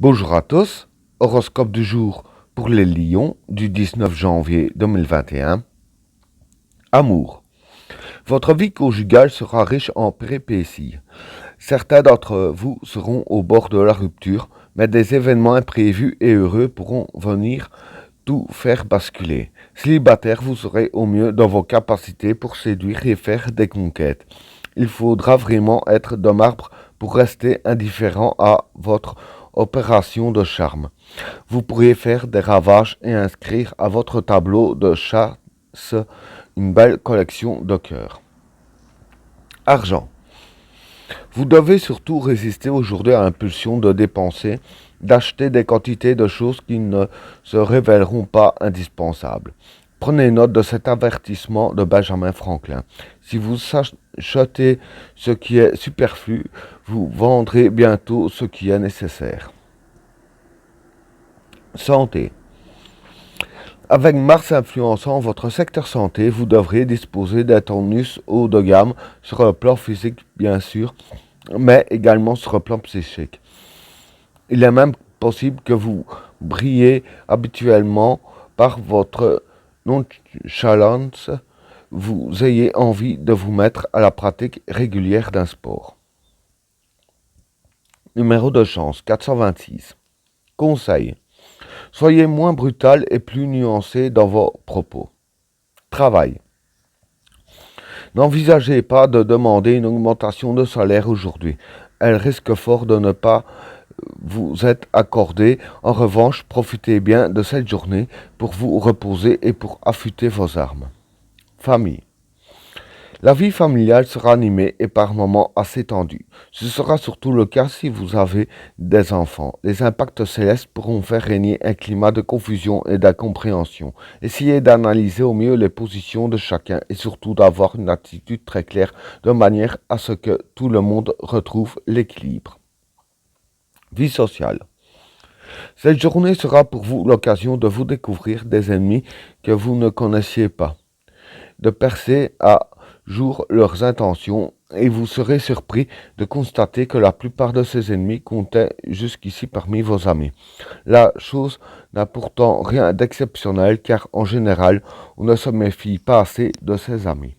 Bonjour à tous, horoscope du jour pour les lions du 19 janvier 2021. Amour. Votre vie conjugale sera riche en péripéties. Certains d'entre vous seront au bord de la rupture, mais des événements imprévus et heureux pourront venir tout faire basculer. Célibataire, vous serez au mieux dans vos capacités pour séduire et faire des conquêtes. Il faudra vraiment être de marbre pour rester indifférent à votre opération de charme. Vous pourriez faire des ravages et inscrire à votre tableau de chasse une belle collection de cœurs. Argent. Vous devez surtout résister aujourd'hui à l'impulsion de dépenser, d'acheter des quantités de choses qui ne se révéleront pas indispensables. Prenez note de cet avertissement de Benjamin Franklin. Si vous achetez ce qui est superflu, vous vendrez bientôt ce qui est nécessaire. Santé. Avec Mars influençant votre secteur santé, vous devrez disposer d'un tonus haut de gamme sur le plan physique bien sûr, mais également sur le plan psychique. Il est même possible que vous brillez habituellement par votre nonchalance, vous ayez envie de vous mettre à la pratique régulière d'un sport. Numéro de chance 426. Conseil. Soyez moins brutal et plus nuancé dans vos propos. Travail. N'envisagez pas de demander une augmentation de salaire aujourd'hui. Elle risque fort de ne pas vous être accordée. En revanche, profitez bien de cette journée pour vous reposer et pour affûter vos armes. Famille. La vie familiale sera animée et par moments assez tendue. Ce sera surtout le cas si vous avez des enfants. Les impacts célestes pourront faire régner un climat de confusion et d'incompréhension. Essayez d'analyser au mieux les positions de chacun et surtout d'avoir une attitude très claire de manière à ce que tout le monde retrouve l'équilibre. Vie sociale. Cette journée sera pour vous l'occasion de vous découvrir des ennemis que vous ne connaissiez pas, de percer à jour leurs intentions et vous serez surpris de constater que la plupart de ces ennemis comptaient jusqu'ici parmi vos amis. La chose n'a pourtant rien d'exceptionnel car en général on ne se méfie pas assez de ses amis.